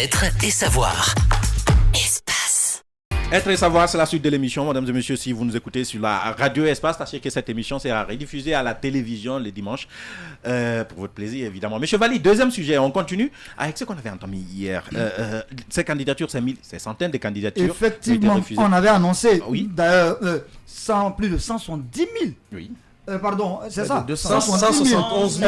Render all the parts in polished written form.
Être et savoir. Espace. Être et savoir, c'est la suite de l'émission. Mesdames et messieurs, si vous nous écoutez sur la radio Espace, sachez que cette émission sera rediffusée à la télévision les dimanches. Pour votre plaisir, évidemment. Monsieur Valli, deuxième sujet. On continue avec ce qu'on avait entendu hier. Ces candidatures, ces centaines de candidatures. Effectivement, on avait annoncé, oui. D'ailleurs, plus de 170 000. Oui. Pardon, c'est ça. 171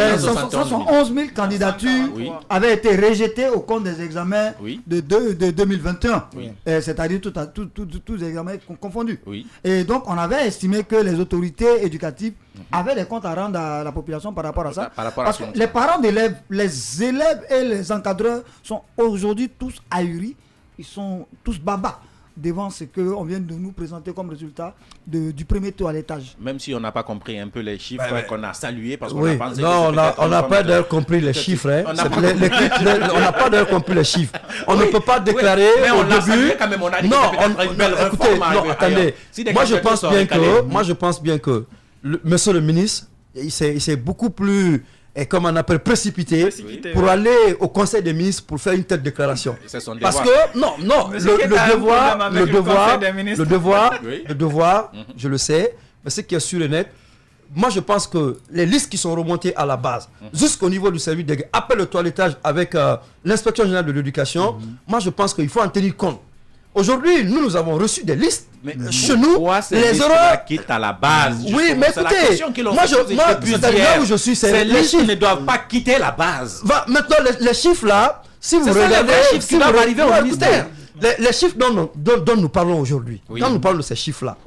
000 candidatures avaient été rejetées au compte des examens de 2021. Oui. C'est-à-dire tous les examens confondus. Oui. Et donc, on avait estimé que les autorités éducatives avaient des comptes à rendre à la population par rapport à ça. Parce que les parents d'élèves, les élèves et les encadreurs sont aujourd'hui tous ahuris. Ils sont tous babas devant ce qu'on vient de nous présenter comme résultat du premier toilettage. Même si on n'a pas compris un peu les chiffres qu'on a salués, parce qu'on Oui, a pensé non, on n'a pas d'ailleurs compris les chiffres. Hein. On n'a pas d'ailleurs compris les chiffres. On ne peut pas déclarer mais on au l'a début. salué quand même, on a dit une belle écoutez, réforme. Attendez. Moi, je pense bien que monsieur le ministre, il s'est beaucoup plus, comme on appelle, précipité pour aller au Conseil des ministres pour faire une telle déclaration. Parce que, le devoir, je le sais, mais ce qui est sûr et net, moi je pense que les listes qui sont remontées à la base, jusqu'au niveau du service des après le toilettage avec l'inspection générale de l'éducation, moi je pense qu'il faut en tenir compte. Aujourd'hui, nous avons reçu des listes. Mais chez nous, les erreurs quittent à la base. Oui, mais écoutez, moi, là où je suis, ces listes ne doivent pas quitter la base. Maintenant, les chiffres là, si vous regardez, les chiffres qui doivent arriver au ministère. Les chiffres dont nous parlons aujourd'hui, quand nous parlons de ces chiffres-là,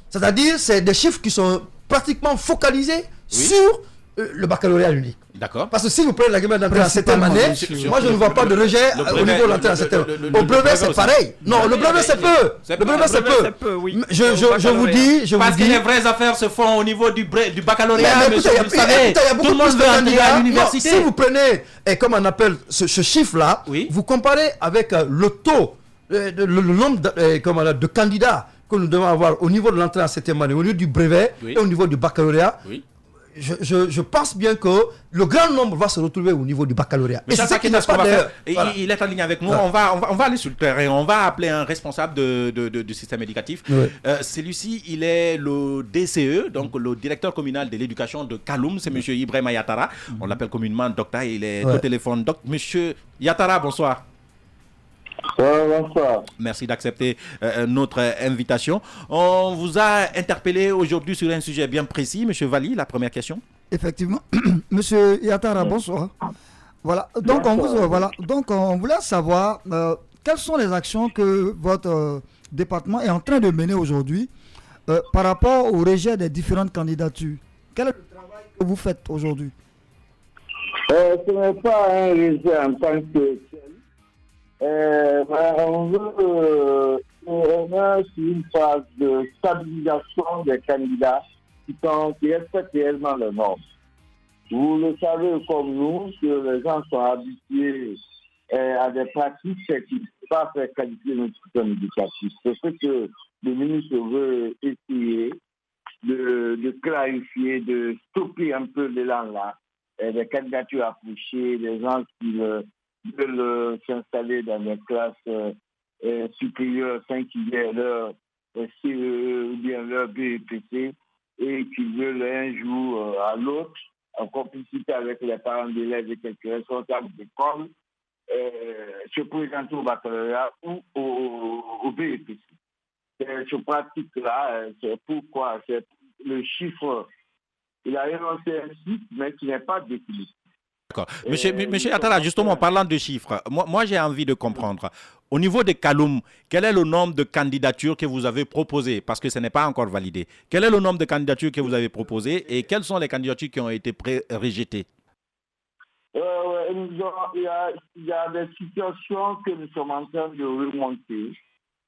c'est-à-dire c'est des chiffres qui sont pratiquement focalisés sur le baccalauréat unique. D'accord. Parce que si vous prenez la gamme d'entrée en septième année, moi je ne vois pas de rejet au niveau de l'entrée en septième année. Au brevet c'est pareil. Non, le brevet c'est peu. Le brevet c'est peu. Je vous dis. Parce que les vraies affaires se font au niveau du baccalauréat, monsieur, vous le savez. Tout le monde veut entrer à l'université. Si vous prenez, comme on appelle ce chiffre-là, vous comparez avec le taux, le nombre de candidats que nous devons avoir au niveau de l'entrée en septième année, au niveau du brevet et au niveau du baccalauréat. Je pense bien que le grand nombre va se retrouver au niveau du baccalauréat. Mais c'est ça qu'il n'a pas d'ailleurs. Il est en ligne avec nous. On va aller sur le terrain. On va appeler un responsable du système éducatif. Celui-ci, il est le DCE, donc le directeur communal de l'éducation de Kaloum. C'est M. Ibrahima Yatara. On l'appelle communément Docta. Il est au téléphone. Donc, M. Yatara, bonsoir. Bonsoir. Merci d'accepter notre invitation. On vous a interpellé aujourd'hui sur un sujet bien précis. Monsieur Valli, la première question. Effectivement. Monsieur Yatara, bonsoir. Voilà. Donc, on voulait savoir quelles sont les actions que votre département est en train de mener aujourd'hui par rapport au rejet des différentes candidatures. Quel est le travail que vous faites aujourd'hui? Ce n'est pas un rejet en tant que tel. On est sur une phase de stabilisation des candidats qui respectent réellement les normes. Vous le savez comme nous, que les gens sont habitués à des pratiques qui ne peuvent pas faire qualifier notre système éducatif. C'est ce que le ministre veut essayer de clarifier, de stopper un peu l'élan là, des candidatures approchées, des gens qui veulent s'installer dans les classes supérieures sans qu'il y ait leur CE ou bien leur BEPC et qui veulent un jour à l'autre, en complicité avec les parents d'élèves et quelques responsables d'école, se présenter au baccalauréat ou au BEPC. Ce pratique-là, c'est pourquoi c'est le chiffre, il a énoncé un chiffre, mais qui n'est pas défini. D'accord. Monsieur Yatara, justement, en parlant de chiffres, moi j'ai envie de comprendre. Au niveau de Kaloum, quel est le nombre de candidatures que vous avez proposées? Parce que ce n'est pas encore validé. Quel est le nombre de candidatures que vous avez proposées et quelles sont les candidatures qui ont été rejetées? Il y a des situations que nous sommes en train de remonter.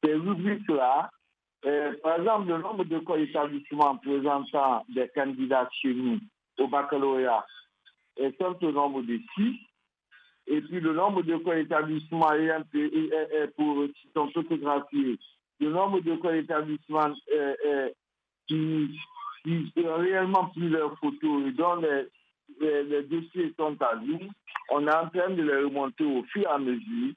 Ces rubriques-là, par exemple, le nombre de établissements présentant des candidats chez nous au baccalauréat est au nombre de 6. Et puis le nombre de établissements qui sont photographiés, le nombre de établissements qui ont réellement pris leurs photos et dont les dossiers sont à jour, on est en train de les remonter au fur et à mesure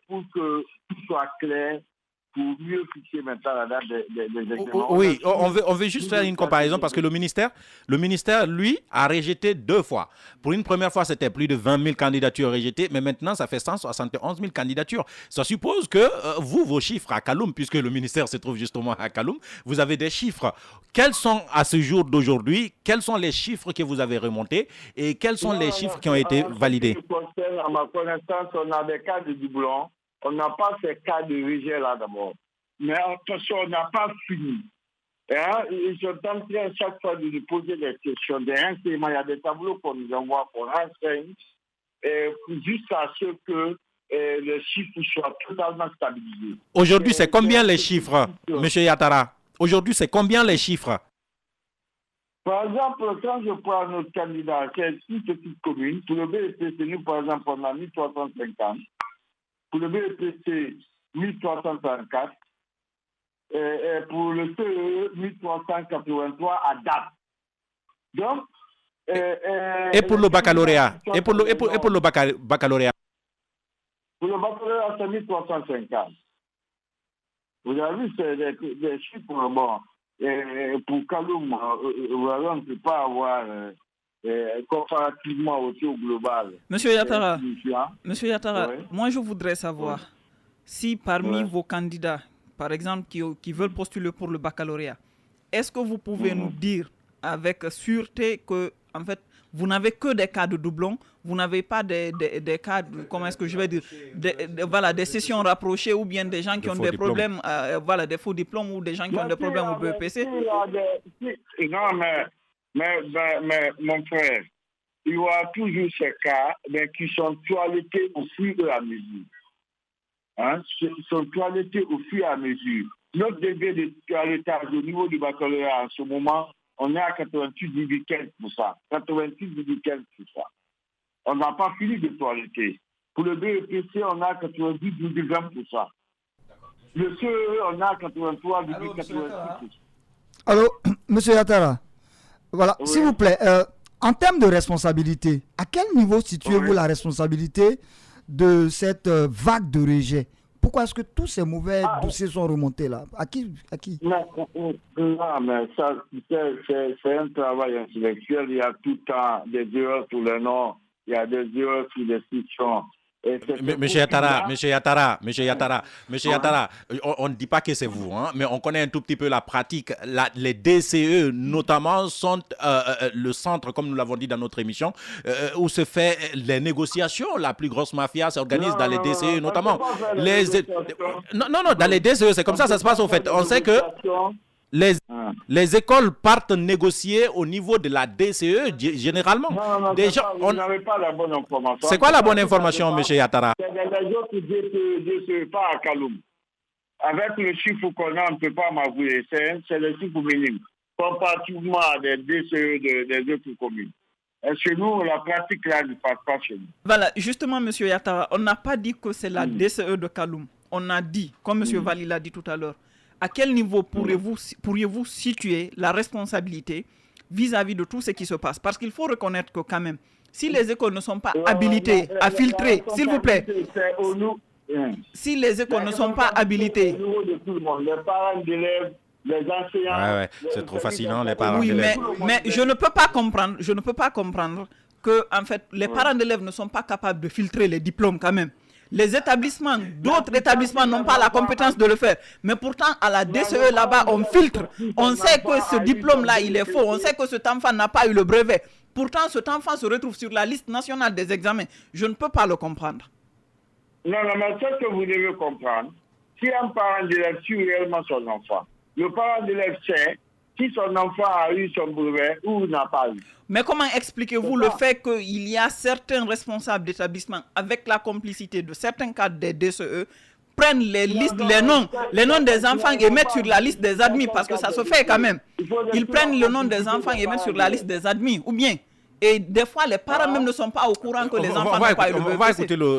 pour que tout soit clair, pour mieux fixer maintenant la date des examens. Oui, on veut juste faire une comparaison parce que le ministère, lui, a rejeté 2 fois. Pour une première fois, c'était plus de 20 000 candidatures rejetées, mais maintenant, ça fait 171 000 candidatures. Ça suppose que vos chiffres à Kaloum, puisque le ministère se trouve justement à Kaloum, vous avez des chiffres. Quels sont, à ce jour d'aujourd'hui, quels sont les chiffres que vous avez remontés et quels sont les chiffres qui ont été validés? À ma connaissance, on a des cas de doublons. On n'a pas ces cas de rejet là d'abord. Mais attention, on n'a pas fini. Ils sont en train chaque fois de nous poser des questions. Des renseignements, il y a des tableaux qu'on nous envoie pour renseigne jusqu'à ce que les chiffres soient totalement stabilisés. Aujourd'hui, c'est combien les chiffres, M. Yattara? Aujourd'hui, c'est combien les chiffres? Par exemple, quand je prends notre candidat, c'est une petite commune. Pour le BEPC, nous, par exemple, on a 1350. Pour le BEPC, 1334. Et pour le CE, 1383 à date. Donc, et pour le baccalauréat? Et pour le baccalauréat? Pour le baccalauréat, c'est 1350. Vous avez vu, c'est des chiffres, bon. Pour Kaloum, on ne peut pas avoir comparativement au taux global. Monsieur Yattara, oui. Moi je voudrais savoir si parmi vos candidats, par exemple, qui veulent postuler pour le baccalauréat, est-ce que vous pouvez nous dire avec sûreté que, en fait, vous n'avez que des cas de doublons, vous n'avez pas des cas, comment est-ce que je vais dire, des sessions rapprochées ou bien des gens qui ont des problèmes, des faux diplômes ou des gens qui ont des problèmes au BEPC? Non, mais mon frère, il y aura toujours ces cas qui sont toilettés au fur et à mesure. Ils sont toilettés au fur et à mesure. Notre degré de toilettage au niveau du baccalauréat en ce moment, on est à 88,15%. 88,15%. On n'a pas fini de toiletter. Pour le BEPC, on a 90,20%. Le CE, on a 83,86%. Allô, M. Yattara, voilà, oui. S'il vous plaît, en termes de responsabilité, à quel niveau situez-vous la responsabilité de cette vague de rejet? Pourquoi est-ce que tous ces mauvais dossiers sont remontés là? À qui? Non, mais ça, c'est un travail intellectuel. Il y a tout le temps des erreurs sur les noms, il y a des erreurs sur les sections. Monsieur Yattara, on ne dit pas que c'est vous, mais on connaît un tout petit peu la pratique. Les DCE, notamment, sont le centre, comme nous l'avons dit dans notre émission, où se fait les négociations. La plus grosse mafia s'organise dans les DCE, notamment. Non, dans les DCE, c'est comme ça se passe, au fait. On sait que les écoles partent négocier au niveau de la DCE, généralement. Non, vous n'avez pas la bonne information. C'est quoi la bonne information, M. Yattara? C'est des autres DCE, pas à Kaloum. Avec le chiffre qu'on a, on ne peut pas m'avouer. C'est le chiffre minime. Comparativement à des DCE des autres communes. Et chez nous, la pratique là ne passe pas chez nous. Voilà, justement, M. Yattara, on n'a pas dit que c'est la DCE de Kaloum. On a dit, comme M. Vali l'a dit tout à l'heure, à quel niveau pourriez-vous situer la responsabilité vis-à-vis de tout ce qui se passe? Parce qu'il faut reconnaître que quand même, si les écoles ne sont pas habilitées à filtrer, s'il vous plaît, si les écoles ne sont pas habilitées... Les parents d'élèves, les enseignants... C'est trop fascinant, les parents d'élèves. Oui, mais je ne peux pas comprendre que, en fait, les parents d'élèves ne sont pas capables de filtrer les diplômes quand même. Les établissements, d'autres établissements n'ont pas la compétence de le faire. Mais pourtant, à la DCE, là-bas, on filtre. On sait que ce diplôme-là, il est faux. On sait que cet enfant n'a pas eu le brevet. Pourtant, cet enfant se retrouve sur la liste nationale des examens. Je ne peux pas le comprendre. Non, mais ce que vous devez comprendre, si un parent d'élève suit réellement son enfant, le parent d'élève sait si son enfant a eu son brevet ou n'a pas eu. Mais comment expliquez-vous le fait qu'il y a certains responsables d'établissement, avec la complicité de certains cadres des DCE, prennent les listes, les noms des enfants et mettent sur la liste des admis, parce que ça se fait quand même. Ils prennent le nom des enfants et mettent sur la liste des admis, ou bien. Et des fois, les parents même ne sont pas au courant que les enfants n'ont pas eu le BEPC.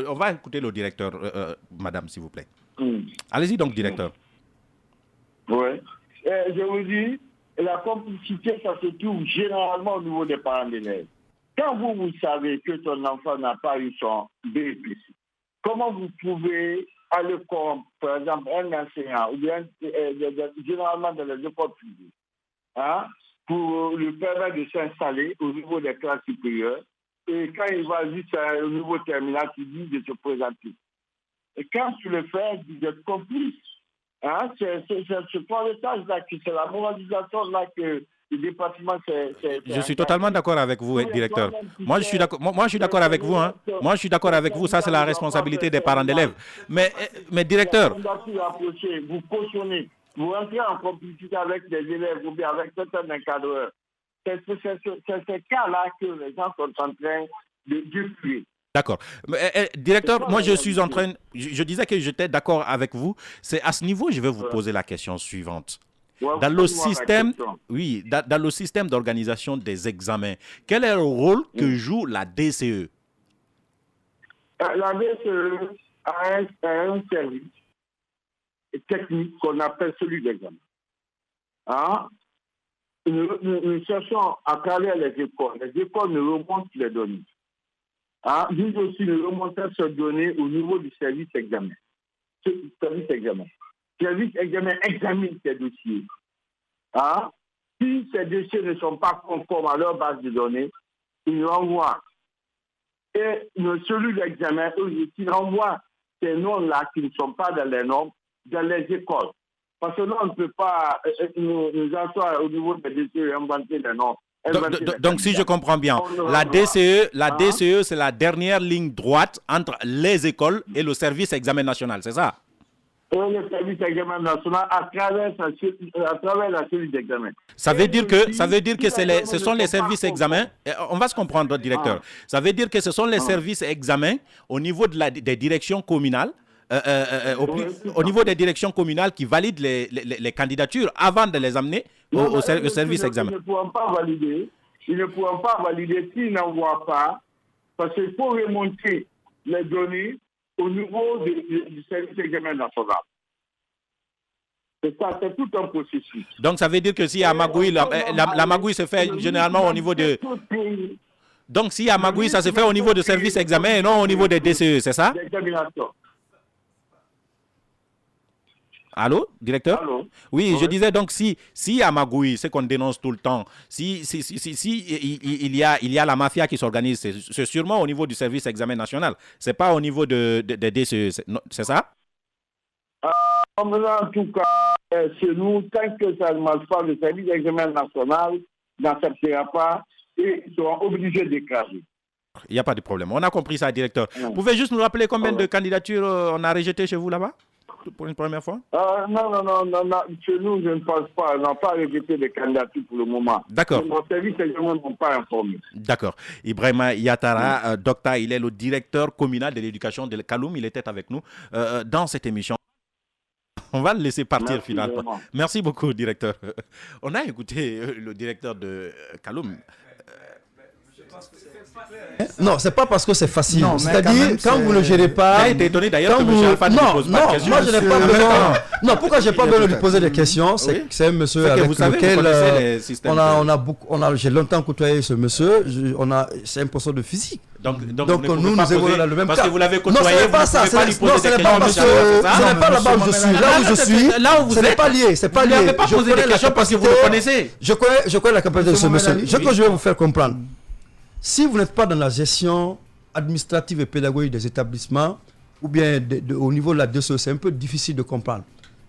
On va écouter le directeur, madame, s'il vous plaît. Allez-y donc, directeur. Oui. Je vous dis, la complicité, ça se trouve généralement au niveau des parents d'élèves. Quand vous savez que ton enfant n'a pas eu son BEPC, comment vous pouvez aller comme, par exemple, un enseignant, ou bien généralement dans les écoles privées, pour lui permettre de s'installer au niveau des classes supérieures, et quand il va juste au niveau terminal, tu dis de se présenter. Et quand tu le fais, vous êtes complice. C'est ce toilettage-là, c'est la moralisation-là que le département... Je suis totalement d'accord avec vous, directeur. Moi, je suis d'accord avec vous. Moi, je suis d'accord avec vous. Ça, c'est la responsabilité des parents d'élèves. Mais directeur... Vous cautionnez, vous entrez en complicité avec les élèves ou bien avec certains encadreurs. C'est ce cas-là que les gens sont en train de diffuser. D'accord. Directeur, moi je suis en train... Je disais que j'étais d'accord avec vous. C'est à ce niveau, je vais vous poser la question suivante. Dans le système, dans le système d'organisation des examens, quel est le rôle que joue la DCE? La DCE a un service technique qu'on appelle celui d'examen. Nous cherchons à travers les écoles. Les écoles nous remontent les données. Nous aussi, nous remontons ces données au niveau du service examen. Service examen examine ces dossiers. Si ces dossiers ne sont pas conformes à leur base de données, ils renvoient. Et celui de l'examen, ils renvoient ces noms-là qui ne sont pas dans les normes, dans les écoles. Parce que nous, on ne peut pas nous asseoir au niveau des dossiers et inventer les noms. Donc, si je comprends bien, la DCE, c'est la dernière ligne droite entre les écoles et le service examen national, c'est ça? Le service examen national à travers la cellule d'examen. Ça veut dire que ce sont les services examens. On va se comprendre, directeur. Ça veut dire que ce sont les services examens au niveau des directions communales. Au niveau des directions communales qui valident les candidatures avant de les amener au service examen. Ils ne pourront pas valider s'ils n'envoient pas, parce qu'il faut remonter les données au niveau du service examen national. C'est ça, c'est tout un processus. Donc ça veut dire que s'il y a magouille, la magouille se fait généralement au niveau de... Donc s'il y a magouille, ça se fait au niveau de service examen et non au niveau des DCE, c'est ça? Allô, directeur? Allô? Oui, je disais donc si y a magouille, c'est qu'on dénonce tout le temps. Si il y a la mafia qui s'organise, c'est sûrement au niveau du service examen national. C'est pas au niveau des DCE, c'est ça? En tout cas, chez nous, tant que ça ne marche pas, le service examen national n'acceptera pas et ils seront obligés de déclarer. Il n'y a pas de problème. On a compris ça, directeur. Vous pouvez juste nous rappeler combien de candidatures on a rejetées chez vous là-bas? Pour une première fois? Non. Chez nous, je ne pense pas. On n'a pas rejeté de candidatures pour le moment. D'accord. Nos services examens ne m'ont pas informé. D'accord. Ibrahima Yattara, docteur, il est le directeur communal de l'éducation de Kaloum. Il était avec nous dans cette émission. On va le laisser partir finalement. Vraiment. Merci beaucoup, directeur. On a écouté le directeur de Kaloum. Non, c'est pas parce que c'est facile. C'est-à-dire, quand vous ne gérez pas... J'ai été étonné d'ailleurs que M. Alpha ne pose pas de questions. Moi je n'ai pas besoin... Non, pourquoi j'ai pas besoin de lui poser des questions? C'est un monsieur avec lequel j'ai longtemps côtoyé ce monsieur. C'est un professeur de physique. Donc nous évoluons dans le même cas. Parce que vous l'avez côtoyé, non, ce n'est pas ça. Ce n'est pas monsieur. Ce n'est pas là-bas où je suis. Là où je suis, là où vous êtes. Ce n'est pas lié. C'est pas lié. Vous n'avez pas posé des questions parce que vous le connaissez. Je connais la capacité de ce monsieur. Ce que je vais vous faire comprendre. Si vous n'êtes pas dans la gestion administrative et pédagogique des établissements, ou bien au niveau de la DCE, c'est un peu difficile de comprendre.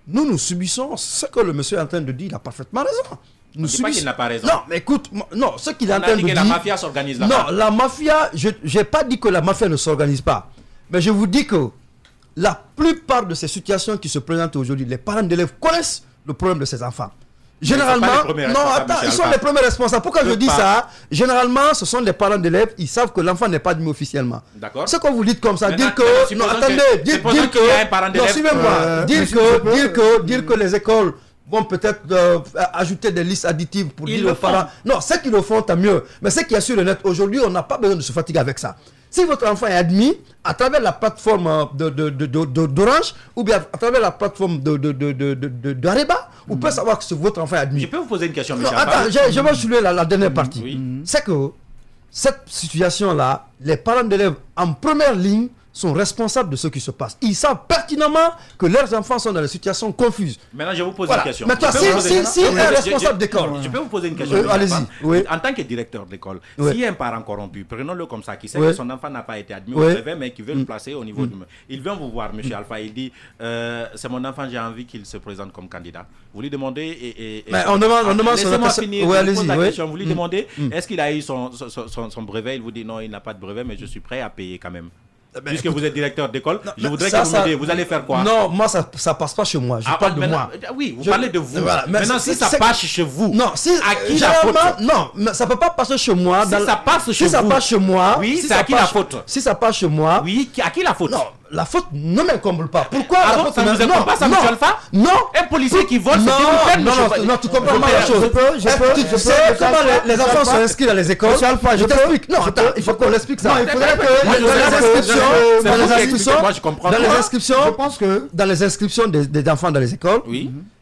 Nous subissons ce que le monsieur est en train de dire. Il a parfaitement raison. Nous subissons... pas qu'il n'a pas raison. Non, mais écoute, non, ce qu'il est en train de dire... la mafia s'organise là-bas. Non, la mafia, je n'ai pas dit que la mafia ne s'organise pas. Mais je vous dis que la plupart de ces situations qui se présentent aujourd'hui, les parents d'élèves connaissent le problème de ces enfants. Généralement, ils sont les premiers responsables. Pourquoi je dis ça? Généralement, ce sont les parents d'élèves, ils savent que l'enfant n'est pas admis officiellement. D'accord. Ce que vous dites comme ça, dire que... Non, attendez, dire que... Non, suivez-moi. Dire que les écoles vont peut-être ajouter des listes additives pour dire aux parents... Non, ceux qui le font, tant mieux. Mais ce qui est sur le net, aujourd'hui, on n'a pas besoin de se fatiguer avec ça. Si votre enfant est admis à travers la plateforme d'Orange ou bien à travers la plateforme d'Areba, vous pouvez savoir que votre enfant est admis. Je peux vous poser une question, monsieur? Attends, je vais soulever la dernière partie. C'est que cette situation-là, les parents d'élèves en première ligne sont responsables de ce qui se passe. Ils savent pertinemment que leurs enfants sont dans des situations confuses. Maintenant, je vous pose une question. Maintenant, si un responsable d'école... Je peux vous poser une question. Allez-y. Oui. En tant que directeur d'école, s'il y a un parent corrompu, prenons-le comme ça, qui sait que son enfant n'a pas été admis au brevet, mais qui veut le placer au niveau du... Il vient vous voir, M. Alpha, il dit, c'est mon enfant, j'ai envie qu'il se présente comme candidat. Vous lui demandez... Mais on demande laissez-moi finir, question. Vous lui demandez, Mm. est-ce qu'il a eu son brevet? Il vous dit non, il n'a pas de brevet, mais je suis prêt à payer quand même. Puisque vous êtes directeur d'école, je voudrais que vous me dites, vous allez faire quoi? Non, moi ça passe pas chez moi. Je parle de moi. Oui, vous parlez de vous. Voilà. Maintenant, si ça passe chez vous, non, si à qui la faute? Non, mais ça peut pas passer chez moi. Si ça passe chez vous, si ça passe chez moi, oui, c'est à qui la faute? Si ça passe chez moi, oui, à qui la faute? Non, la faute ne m'incombe pas. Pourquoi la faute ça ne vous incombe pas, ça, M. Alpha? Non. Un policier qui vole, c'est une peine. Non, tu comprends pas la chose. Je sais comment les enfants sont inscrits dans les écoles. M. Alpha, je t'explique. Non, attends, il faut qu'on l'explique ça. Non, il faudrait que dans les inscriptions des enfants dans les écoles,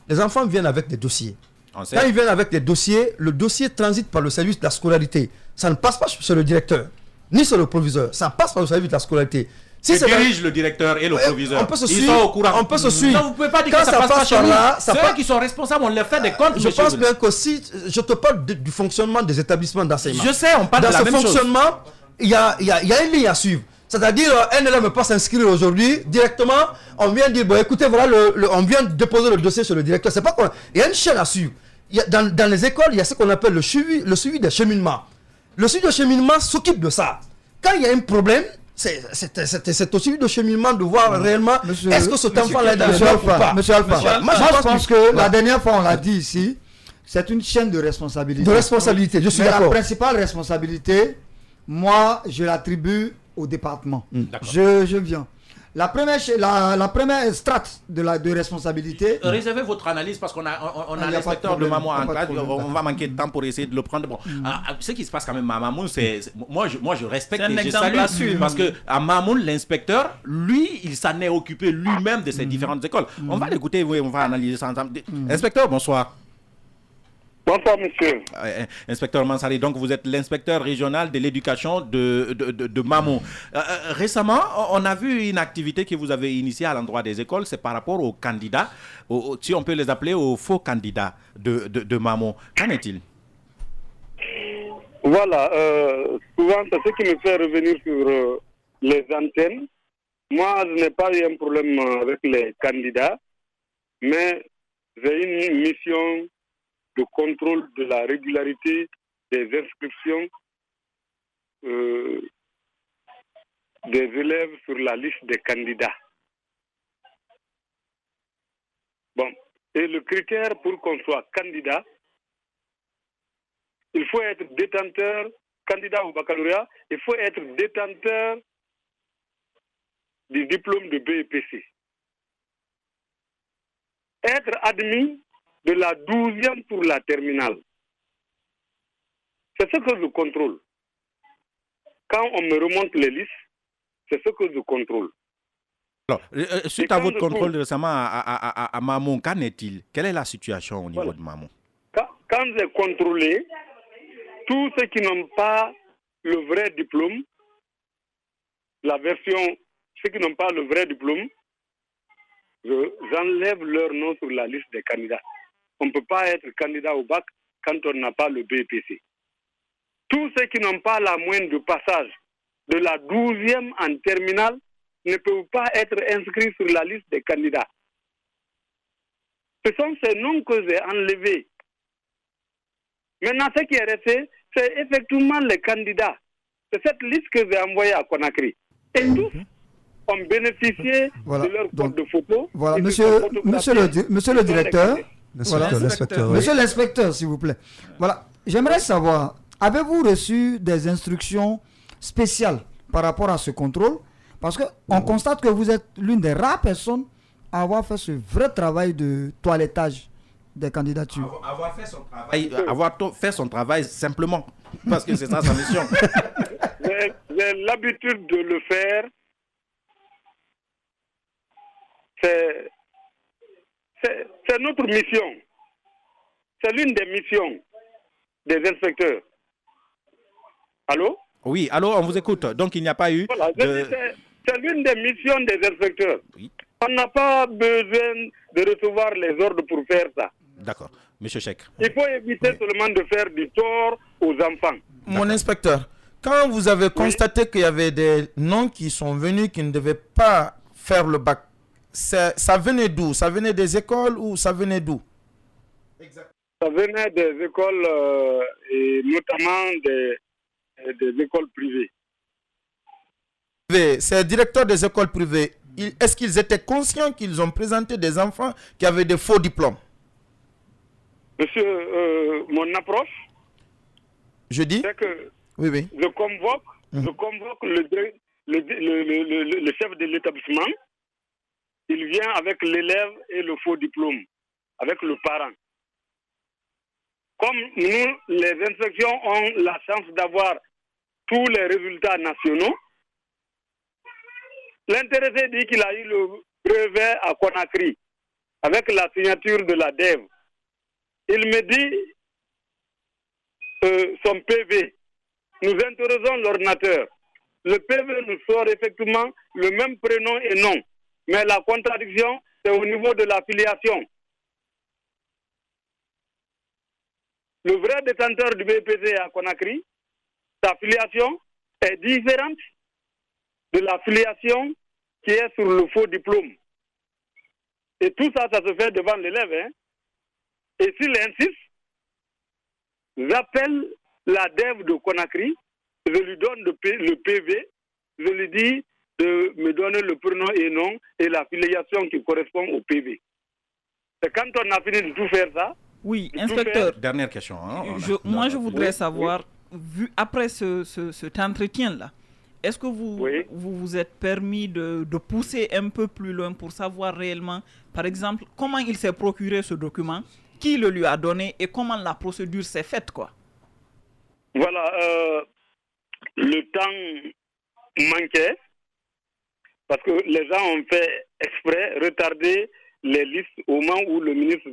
les enfants viennent avec des dossiers. Quand ils viennent avec des dossiers, le dossier transite par le service de la scolarité. Ça ne passe pas sur le directeur, ni sur le proviseur. Ça passe par le service de la scolarité. Si dirige le directeur et le proviseur, ils sont au courant. On peut se suivre. Non, vous ne pouvez pas dire que ça passe par là. Ceux qui sont responsables, on leur fait des comptes. Je pense bien que si je te parle du fonctionnement des établissements d'enseignement. Je sais, on parle de la même chose. Dans ce fonctionnement, il y a une ligne à suivre. C'est-à-dire, un élève ne peut pas s'inscrire aujourd'hui, directement, on vient dire, bon écoutez, voilà, on vient déposer le dossier sur le directeur. C'est pas quoi. Il y a une chaîne à suivre. Dans les écoles, il y a ce qu'on appelle le suivi des cheminements. Le suivi de cheminement s'occupe de ça. Quand il y a un problème, c'est au suivi de cheminement de voir réellement est-ce que cet enfant-là est dans le ou pas. Monsieur Alpha, moi je pense que la dernière fois on l'a dit ici, c'est une chaîne de responsabilité. De responsabilité, je suis d'accord. La principale responsabilité, moi je l'attribue au département. Je viens. La première strate de responsabilité. Réservez votre analyse parce qu'on a l'inspecteur de Mamou en classe. On va manquer de temps pour essayer de le prendre. Bon, ce qui se passe quand même à Mamoun, c'est moi je respecte et je salue parce que à Mamoun, l'inspecteur, lui, il s'en est occupé lui-même de ces différentes écoles. On va l'écouter, on va analyser ça ensemble. Inspecteur, bonsoir. Bonsoir, monsieur. Inspecteur Mansari, donc vous êtes l'inspecteur régional de l'éducation de Mamou. Récemment, on a vu une activité que vous avez initiée à l'endroit des écoles, c'est par rapport aux candidats, si on peut les appeler aux faux candidats de Mamou. Qu'en est-il? Voilà, souvent c'est ce qui me fait revenir sur les antennes. Moi, je n'ai pas eu un problème avec les candidats, mais j'ai une mission de contrôle de la régularité des inscriptions des élèves sur la liste des candidats. Bon, et le critère pour qu'on soit candidat, il faut être détenteur, candidat au baccalauréat, il faut être détenteur du diplôme de BEPC. Être admis de la 12e pour la terminale. C'est ce que je contrôle. Quand on me remonte les listes, c'est ce que je contrôle. Alors, suite à votre contrôle récemment à Mamou, qu'en est-il? Quelle est la situation au niveau de Mamou? Quand j'ai contrôlé, tous ceux qui n'ont pas le vrai diplôme, ceux qui n'ont pas le vrai diplôme, j'enlève leur nom sur la liste des candidats. On ne peut pas être candidat au bac quand on n'a pas le BEPC. Tous ceux qui n'ont pas la moyenne de passage de la 12e en terminale ne peuvent pas être inscrits sur la liste des candidats. Ce sont ces noms que j'ai enlevés. Maintenant, ce qui est resté, c'est effectivement les candidats. C'est cette liste que j'ai envoyée à Conakry. Et tous ont bénéficié de leur code de photo. Voilà, monsieur le directeur. Voilà. Monsieur l'inspecteur, s'il vous plaît. Voilà, j'aimerais savoir, avez-vous reçu des instructions spéciales par rapport à ce contrôle? Parce qu'on constate que vous êtes l'une des rares personnes à avoir fait ce vrai travail de toilettage des candidatures. Avoir fait son travail simplement, parce que c'est ça sa mission. J'ai l'habitude de le faire. C'est notre mission. C'est l'une des missions des inspecteurs. Allô? Oui, allô, on vous écoute. Donc il n'y a pas eu... Voilà, c'est l'une des missions des inspecteurs. Oui. On n'a pas besoin de recevoir les ordres pour faire ça. D'accord. Monsieur Cheikh. Il faut éviter seulement de faire du tort aux enfants. Mon inspecteur, quand vous avez constaté qu'il y avait des noms qui sont venus qui ne devaient pas faire le bac, ça venait d'où? Ça venait des écoles ou ça venait d'où? Ça venait des écoles et notamment des écoles privées. Ces directeurs des écoles privées, est-ce qu'ils étaient conscients qu'ils ont présenté des enfants qui avaient des faux diplômes? Monsieur, mon approche, je dis, c'est que oui. je convoque le chef de l'établissement. Il vient avec l'élève et le faux diplôme, avec le parent. Comme nous, les inspections ont la chance d'avoir tous les résultats nationaux, l'intéressé dit qu'il a eu le brevet à Conakry avec la signature de la DEV. Il me dit son PV. Nous interrogeons l'ordinateur. Le PV nous sort effectivement le même prénom et nom. Mais la contradiction, c'est au niveau de la filiation. Le vrai détenteur du BPC à Conakry, sa filiation est différente de la filiation qui est sur le faux diplôme. Et tout ça, ça se fait devant l'élève. Hein? Et s'il insiste, j'appelle la DEV de Conakry, je lui donne le PV, je lui dis de me donner le prénom et nom et la filiation qui correspond au PV. C'est quand on a fini de tout faire ça. Oui, inspecteur. Dernière question. Hein, je voudrais savoir, vu après cet entretien-là, est-ce que vous vous êtes permis de pousser un peu plus loin pour savoir réellement, par exemple, comment il s'est procuré ce document, qui le lui a donné et comment la procédure s'est faite, quoi? Voilà, le temps manquait parce que les gens ont fait exprès retarder les listes au moment où le ministre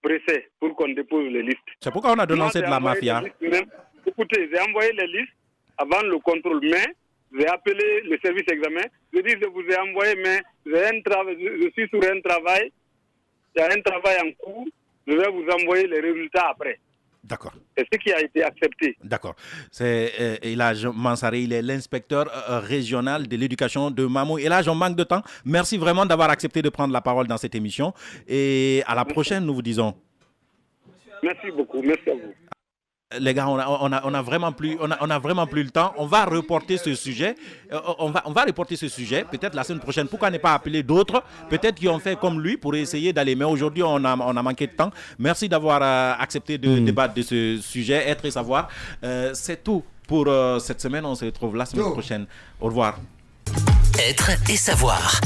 pressait pour qu'on dépose les listes. C'est pourquoi on a dénoncé de la mafia. Écoutez, j'ai envoyé les listes avant le contrôle, mais j'ai appelé le service examen. Je dis, je vous ai envoyé, mais je suis sur un travail. Il y a un travail en cours. Je vais vous envoyer les résultats après. D'accord. C'est ce qui a été accepté. D'accord. C'est Elhadj Mansaré, il est l'inspecteur régional de l'éducation de Mamou. Elhadj, on manque de temps. Merci vraiment d'avoir accepté de prendre la parole dans cette émission. Et à la prochaine, nous vous disons. Merci beaucoup. Merci à vous. Les gars, on a vraiment plus le temps. On va reporter ce sujet. On va reporter ce sujet peut-être la semaine prochaine. Pourquoi ne pas appeler d'autres, peut-être qui ont fait comme lui pour essayer d'aller. Mais aujourd'hui, on a manqué de temps. Merci d'avoir accepté de débattre de ce sujet, être et savoir. C'est tout pour cette semaine. On se retrouve la semaine prochaine. Au revoir. Être et savoir.